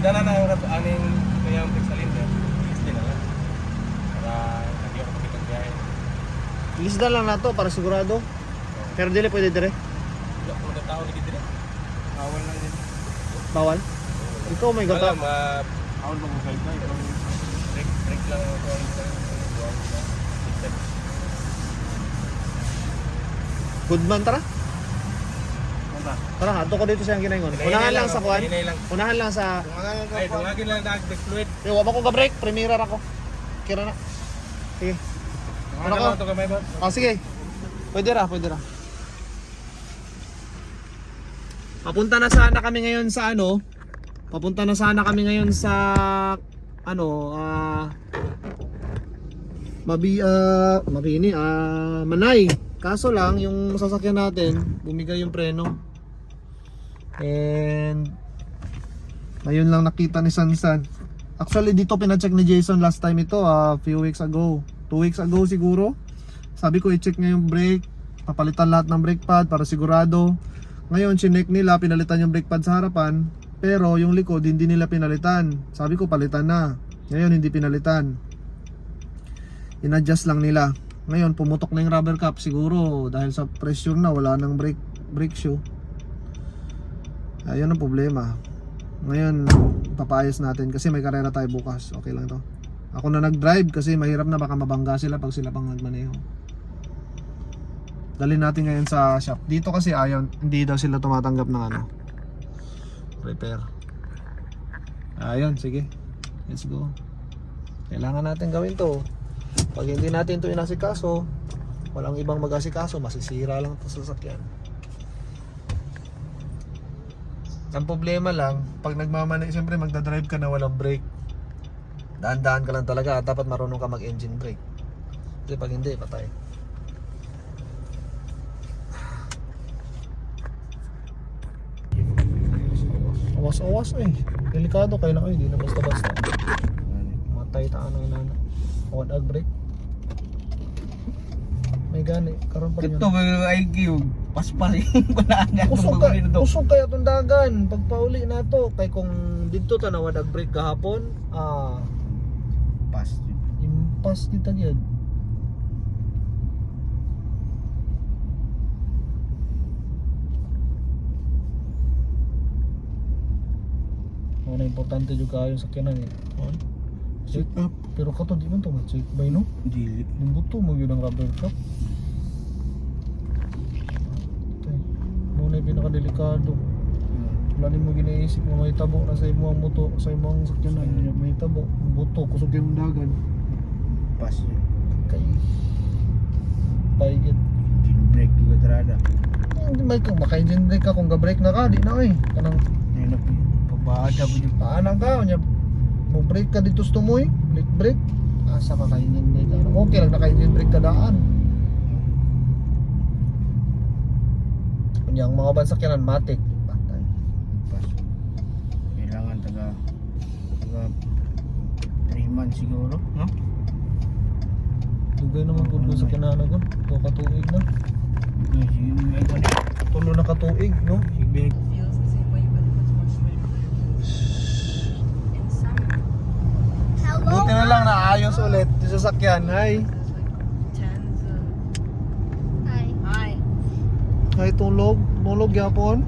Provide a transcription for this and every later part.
Dana na yung aning kaya yung cylinder. Isli na lang. Para hindi ako makitang biyahe. Lisda lang na to para sigurado. Pero dili pwede dire. Wala ko na tao dito dire. Awal lang din. Bawal. Ikaw may Wala, gata. awal ba ko kayo ba? Break lang ako. Good man tara. Punta. Tara, ato ko dito sa ginay ngon. Unahan lang sa kuan. Unahan lang sa Ay, tungagin lang na fluid. Yo, wa ko ga break, premiera ra ko. Kira na. Sige. Ano ka to kamay ba? Oh, sige. Pwede ra, pwede ra. Papunta na sana kami ngayon sa ano? Papunta na sana kami ngayon sa ano, Manay. Kaso lang yung sasakyan natin, bumigay yung preno. And ngayon lang nakita ni Sansan. Actually dito pina-check ni Jason last time ito, few weeks ago. 2 weeks ago siguro. Sabi ko i-check nga yung brake, papalitan lahat ng brake pad para sigurado. Ngayon chinek nila, pinalitan yung brake pad sa harapan, pero yung likod hindi nila pinalitan. Sabi ko palitan na. Ngayon hindi pinalitan. In-adjust lang nila. Ngayon pumutok na yung rubber cap siguro dahil sa pressure na, wala nang brake shoe. Ayun ang problema. Ngayon papaayos natin kasi may karera tayo bukas. Okay lang to. Ako na nag-drive kasi mahirap na baka mabangga sila pag sila pang nagmaneho. Dalhin natin ngayon sa shop. Dito kasi ayaw, hindi daw sila tumatanggap ng ano, repair. Ayun, sige. Let's go. Kailangan natin gawin to. Pag hindi natin to inasikaso, walang ibang mag-asikaso, masisira lang to sa sasakyan. Ang problema lang, pag nagmamanay, siyempre magdadrive ka na walang brake. Daan-daan ka lang talaga, dapat marunong ka mag-engine brake. Kasi pag hindi, patay. Awas-awas eh. Delikado kayo lang, hindi na basta-basta. Matay taan ng inana. One ag brake. May gani, karon pa rin. Ito may IQ. Paspas yung kunaangan. Usog kaya itong dagan. Pagpauli na to. Kaya kung dito ta na one ag brake kahapon, Pas. impas kita gyud. Ano importante juga yung sakyanan eh. Check up. Pero kato di man to ma-check by no? Dili. Buto mo yun ang rubber cap. Muna yung pinakadelikado. Wala ni mo ginaisip mo may tabo na sa imo ang moto, sa imo ang sakyanan. May tabo, buto, kusog yung dagan. Pas yun. Kay paigit. Break juga terada. Hindi may kung maka-engine brake ka kung ga-brake na ka, di na eh. Kanang Enak yun. Pabada po yung paanang ka, nya mo brake ka dito sa tumoy, brake. Asa ka ka-engine brake ka. Okay lang naka-engine brake ka daan. Kunyang mga bansakyanan matik. Patay. pas. Kailangan taga 3 months siguro, no? Dugay naman po sa kinanagon. Ito katuig na. Kasi yung may iba na. Tulo na katuig, no? Sige. Feels the same way, but it's much sweeter. In summer, Buti na lang naayos ulit yung sasakyan. Hi. it's like tens of. Hi. Hi, tulog. Tulog yapon.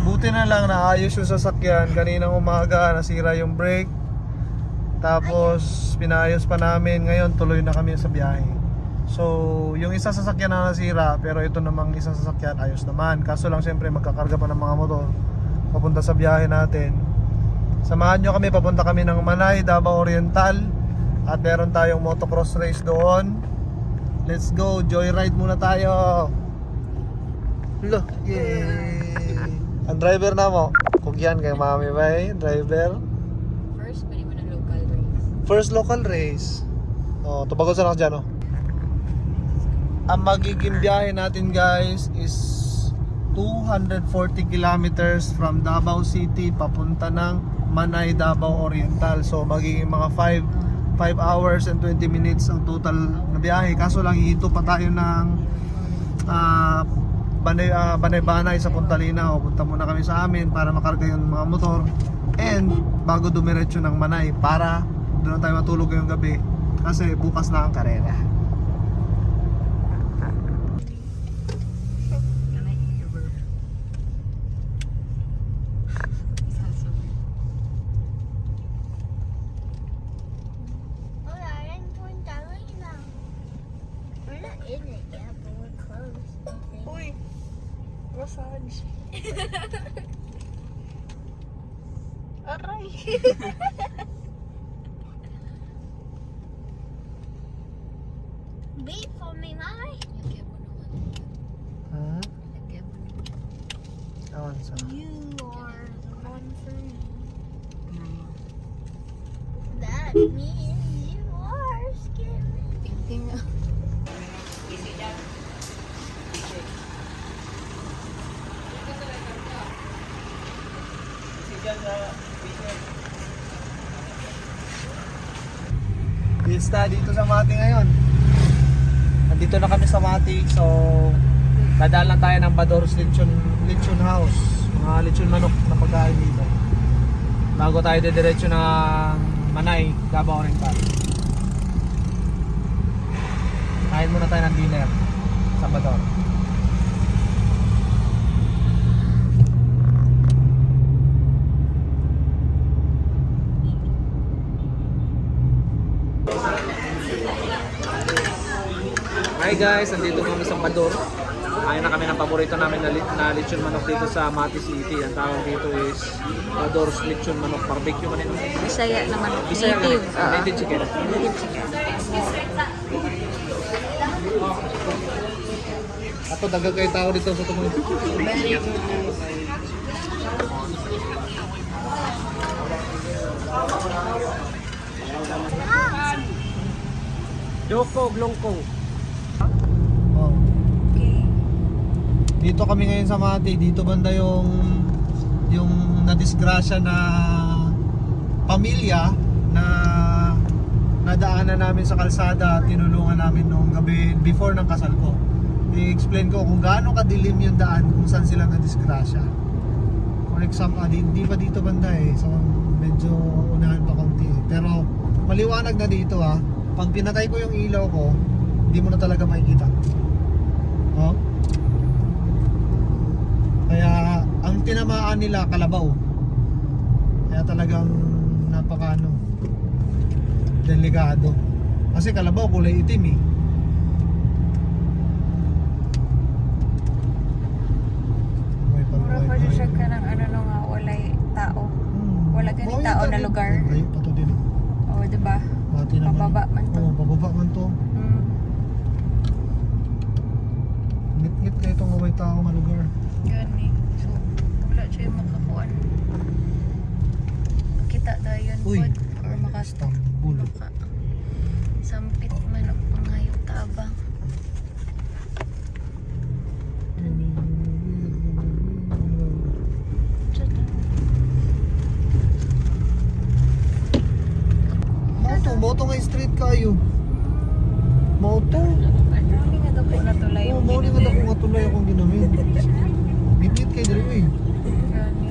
Buti na lang naayos yung sasakyan. Kaninang umaga nasira yung brake. Tapos pinayos pa namin. Ngayon tuloy na kami sa biyahe. So yung isa sasakyan na nasira, pero ito namang isang sasakyan ayos naman. Kaso lang siyempre magkakarga pa ng mga motor papunta sa biyahe natin. Samahan nyo kami, papunta kami ng Manay, Davao Oriental. At meron tayong motocross race doon. Let's go, joyride muna tayo. Look, yay! Ang driver na mo, kugyan kay mami ba eh, driver. First, pwede mo ng local race. First local race. Oh, tubagon sa dyan oh. Ang magiging biyahe natin guys is 240 kilometers from Davao City papunta ng Manay, Davao Oriental. So magiging mga 5 hours and 20 minutes ang total na biyahe. Kaso lang hihinto pa tayo ng Banay-Banay sa Punta Linao. Punta muna kami sa amin para makarga yung mga motor. And bago dumiretso ng Manay para doon na tayo matulog ngayong gabi. Kasi bukas na ang karera. Can I hear your burp? Sounds so weird. Wala rin punta na. We're not in it yet, but we're close. I think. Uy! Massage. Aray! Beat for me, mommy. Ha? Awan sa. You are the one for me. That means you are scared. Tingting. Pista dito sa Mati ngayon. Nandito na kami sa Mati, so dadaan lang tayo ng Bador's Lechon House. Mga lechon manok na pagkain dito. Bago tayo didiretso ng Manay, Davao Oriental. Kain muna tayo ng dinner sa Bador. Hi guys, nandito kami sa Bador. Kain na kami ng paborito namin na lechon manok dito sa Mati City. Ang tawag dito is Bador's Lechon Manok Barbecue man ito. Bisaya naman. Bisaya Native. native chicken. Native chicken. Ato dagang kayo tao dito sa tumoy. Very good. Joko, Glongko. Oh. Okay. Dito kami ngayon sa Mati. Dito banda yung nadisgrasya na pamilya na nadaanan namin sa kalsada at tinulungan namin noong gabi before ng kasal ko. I-explain ko kung gaano kadilim yung daan kung saan sila nadisgrasya. For example, di pa dito banda eh. So medyo unahan pa konti eh. Pero maliwanag na dito ah. Pag pinatay ko yung ilaw ko, hindi mo na talaga makikita. Oh? Kaya ang tinamaan nila kalabaw. Kaya talagang napakaano delikado. Kasi kalabaw kulay itim eh. Mura pa dyan siya ka ng ano no nga, walay tao. Wala gani tao na lugar. Layo pa to din. O, diba? Mati naman. Pababa man to. Oo, pababa man to. Mm. Ngit-ngit kayo itong may tao nga lugar. Gani. So, wala siya yung makakuan. Makita tayo yun Uy, pod. Or Istanbul. sampit man ang pangayong tabang. Moto nga street kayo. Moto. Ano nga daw po natulay Oo, yung mao ni nga ginamit? dako nga tulay akong ginamit. Gitgit kay diri eh. Gani.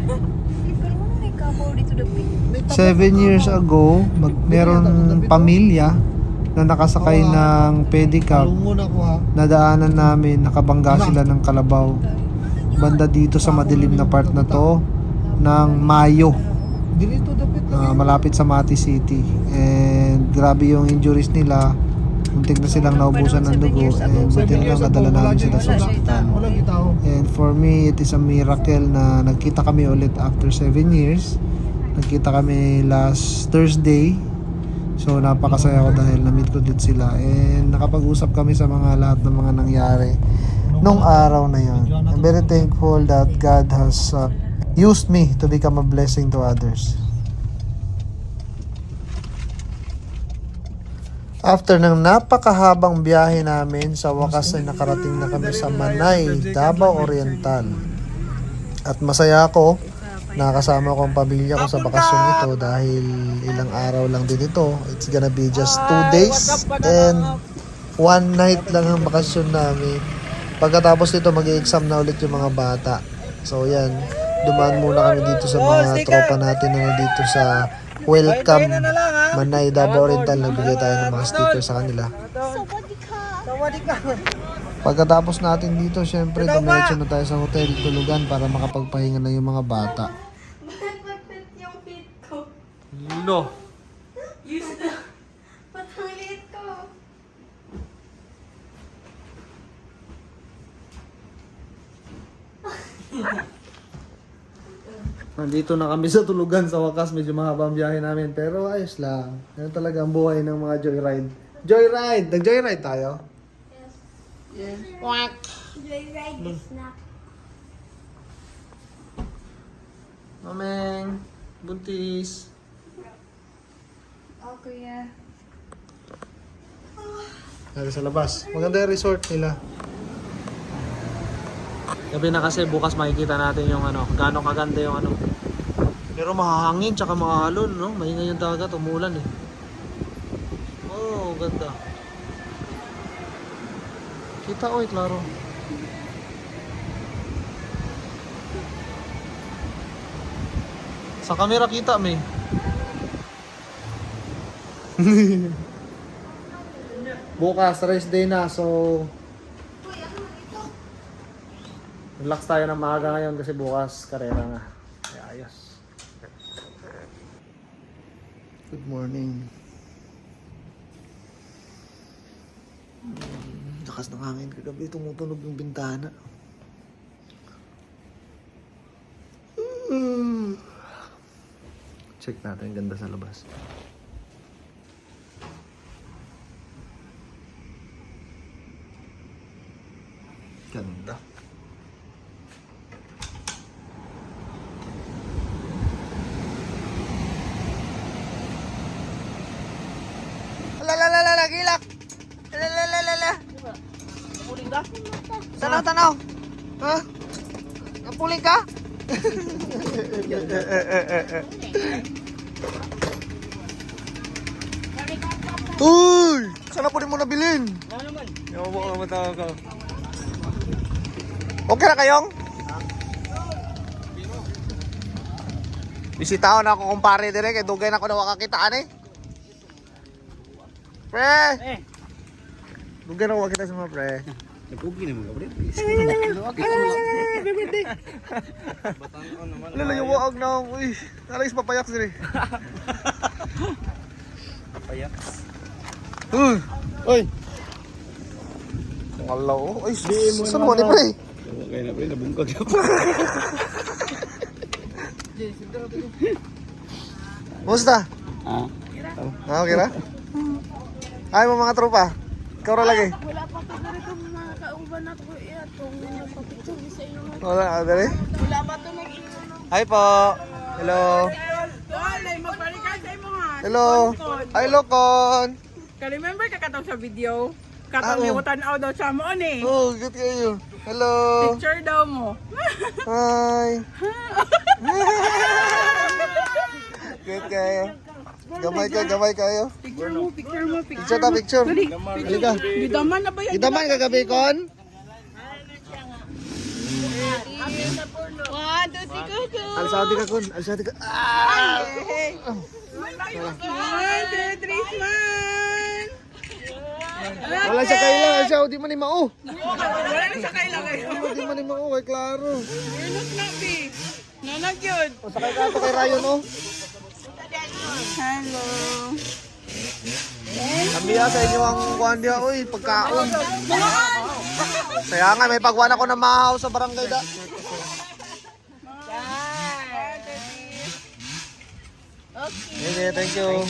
Pero mo may kabaw dito dapat. 7 years ago, meron pamilya na nakasakay ng pedicab. Nadaanan namin, nakabangga sila ng kalabaw. Banda dito sa madilim na part na to ng Mayo. Malapit sa Mati City. And grabe yung injuries nila. Muntik na silang naubusan ng dugo. And buti na lang nadala namin sila sa hospital. And for me, it is a miracle na nagkita kami ulit after 7 years. Nagkita kami last Thursday. So napakasaya ko dahil na-meet ko din sila. And nakapag-usap kami sa mga lahat ng mga nangyari nung araw na yon. I'm very thankful that God has used me to become a blessing to others. After ng napakahabang biyahe namin, sa wakas ay nakarating na kami sa Manay, Davao Oriental. At masaya ako, nakasama ko ang pamilya ko sa bakasyon ito dahil ilang araw lang din ito. It's gonna be just 2 days and 1 night lang ang bakasyon namin. Pagkatapos nito, mag-i-exam na ulit yung mga bata. So, yan. Dumaan muna kami dito sa mga tropa natin na nandito sa Welcome Manay, Davao Oriental. Nagbigay tayo ng mga sticker sa kanila. Pagkatapos natin dito, syempre, dumiretso na tayo sa hotel, tulugan para makapagpahinga na yung mga bata. Napapit yung feet ko. No. Patulit ko. Nandito na kami sa tulugan sa wakas. Medyo mahaba ang biyahe namin. Pero ayos lang. Yan talaga ang buhay ng mga joyride. Joyride! Nag-joyride tayo? Yes. Quack! Joyride is not. Mameng! Buntis! Oh, kuya. Nari sa labas. Maganda yung resort nila. Gabi na kasi bukas makikita natin yung ano, gaano kaganda yung ano. Pero mahahangin tsaka mahalon, no? Maingay yung dagat, umulan eh. Oh, ganda. Kita oy, klaro. Sa camera kita, may. Bukas, rest day na, so relax tayo ng maaga ngayon kasi bukas karera na. Kaya ayos. Good morning. Lakas ng hangin kagabi, tumutunog yung bintana. Check natin, ganda sa labas. Ganda. Lalalala, gilak. Lalalala. Napuling ka? Tanaw, tanaw. Ha? Napuling ka? Uy! Saan na po rin mo nabilin? Ano naman? Yung mo matawag ka. Okay na kayong? Bisitaon ako kumpare dire kay dugay na ako na wakakitaan eh. Pre! Dugay na ko kita sa mga pre. Napugi naman ka, pre. Lala yung waag na ako. Uy, nalayos papayak sila. Papayak. Uy! Ngalaw. Ay, saan mo ni pre? Kaya na, pre. Nabungkag na. Musta? Okay na? Ay mo mga tropa. Ikaw ra lagi. Wala pa to na rin mga kauban na ko itong napapicture sa inyo. Wala, dali. Wala pa to nag-inom. Hi po. Hello. Wala, magpalikan sa imo ha. Hello. Hi Lokon. Ka-remember ka katong sa video? Katong liwatan out daw siya mo ni. Oh, good kayo. Hello. Picture daw mo. Hi. Good kayo. Gamay kayo. Picture mo. Picture ta, picture. Halika. Gidaman na ba yan? Kita man kagabi kon? 1, 2, 3, go. Alsati ka kun. Alsati ka. Ah! 1, 2, 3, smile. Wala siya kailangan siya. Di man ni mao. Wala na siya kailangan. Di man ni mao. Kay klaro. Look na, B. Nanag yun. O sakay ka to kay Ryan oh. Hello. Kambiya sa inyo ang kuhan diya. Uy, pagkaon. Kaya nga, may pagwan ako ng mahaw sa barangay da. Okay, thank you.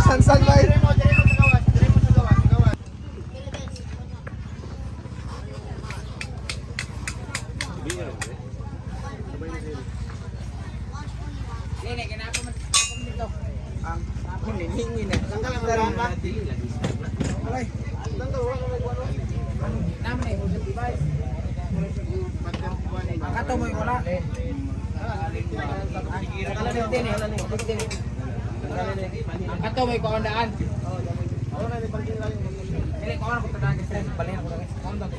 San ba? Ato may kaundaan. Dili ko ano ko tandaan sa balhin ko guys. Kaundang.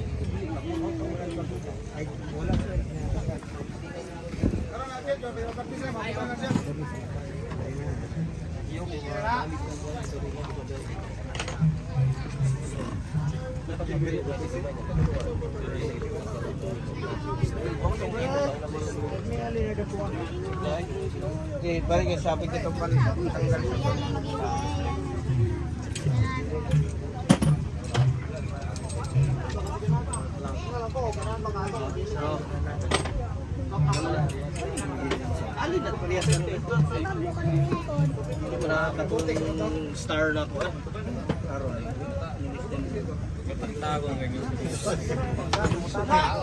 Okay, balik yung shopping kita palit. Alin na pala yan? Hindi mo nakakatulong star na ko. Tago ng ganyan.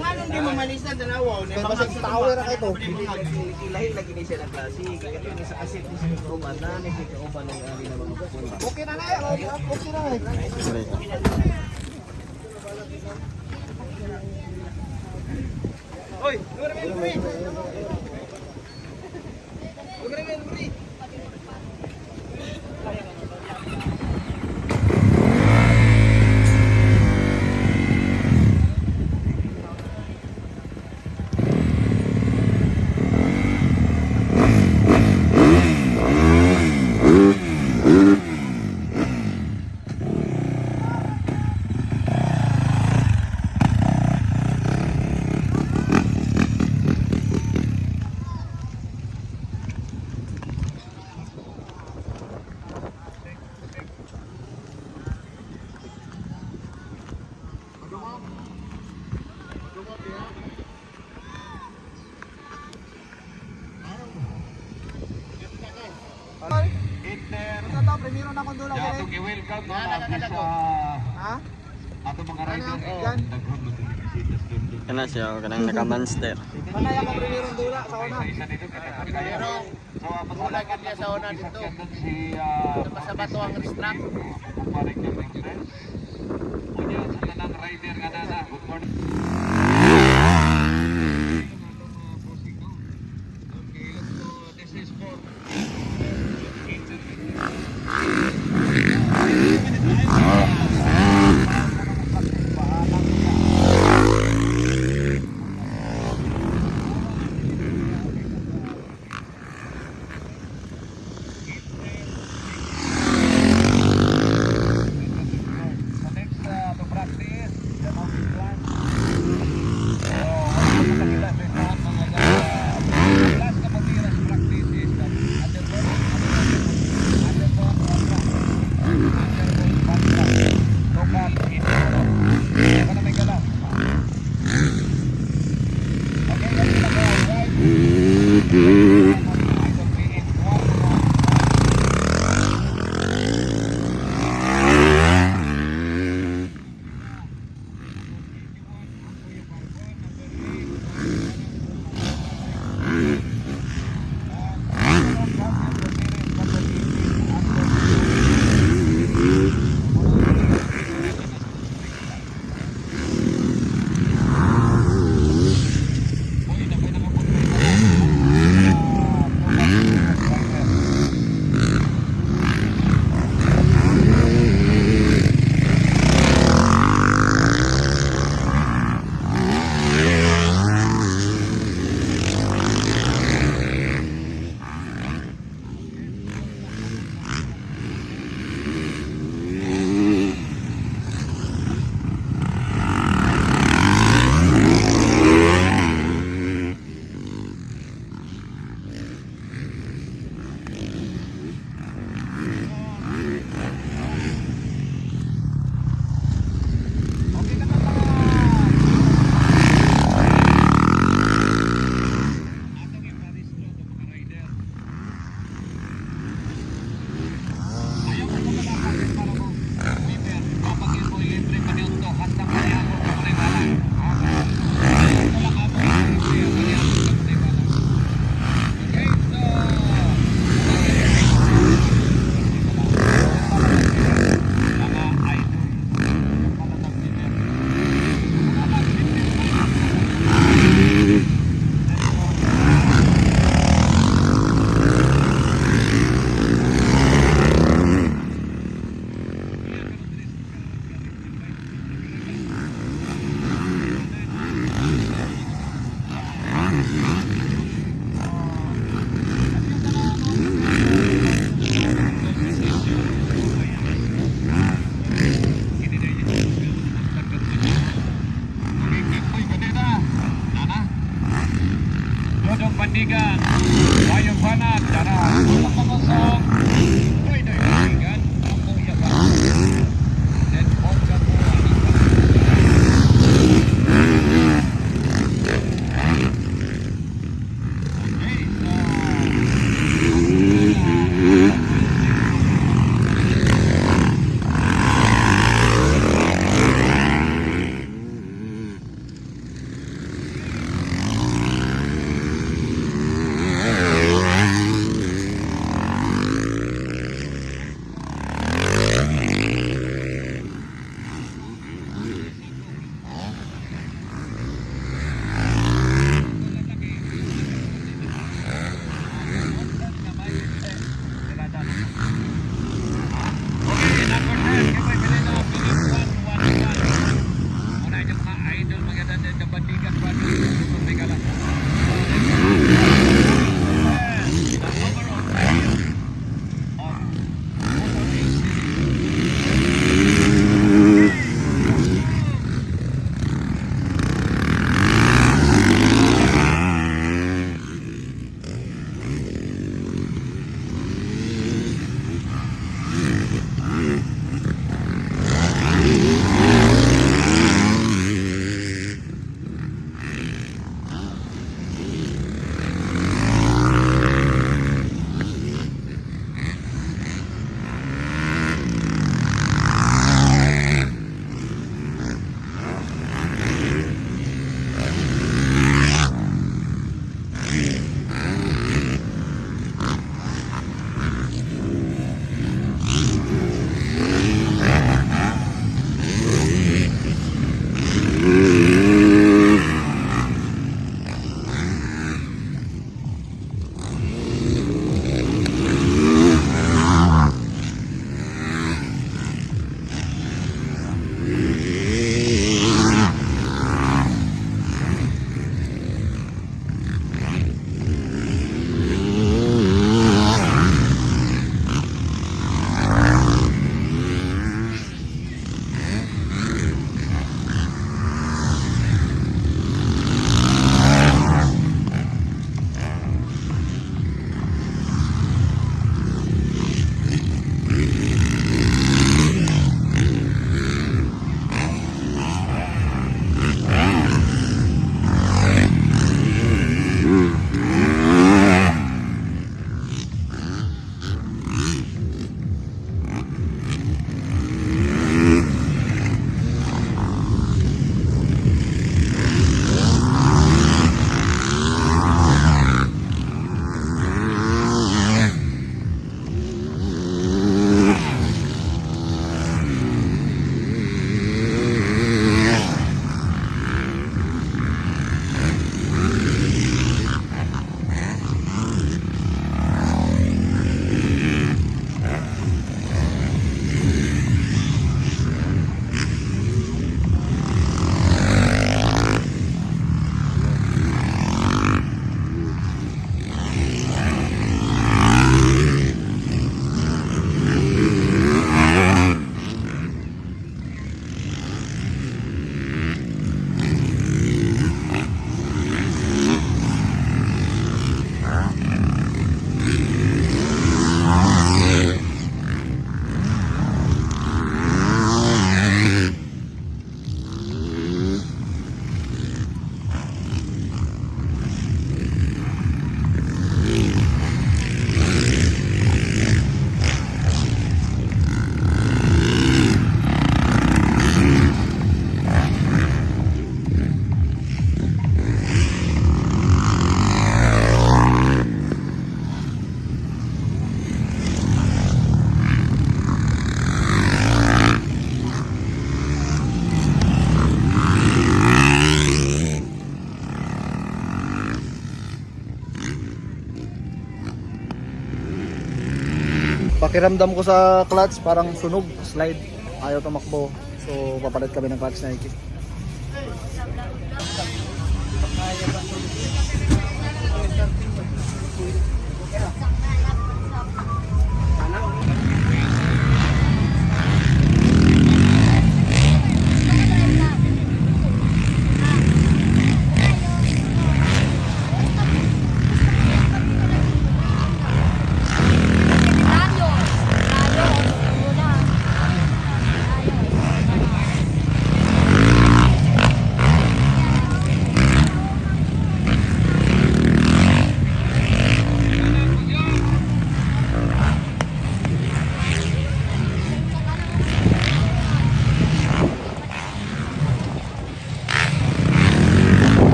Ngano di mo malisan dalawa ne Basag tower na kayo. Lahi lagi ni siya ng klase. Kaya ni sa kasit ni siya kuman na ni siya kauban ng ari na mga pula. Okay na na eh. Okay na eh. Oy, lugar mo free. Lugar mo free. Ito, primero na kondula ko rin. I-welcome sa Ha? ato mga rider. Yan. Kana siya kanang naka-monster. Panay ako primero dula sa una. Isa dito pero so pasalamat niya sa una dito. Si sa bato ang restract. Kumparing niya express. Unya sa tanang rider nga na. Good morning. Okay, let's go. This is for Bandigan, Bayan Banat, Darang, Pagkakosong, Doy Bandigan, Ako Yaban, dan Bongga Buwan. Pakiramdam ko sa clutch parang sunog, slide, ayaw tumakbo. So papalit kami ng clutch Nike.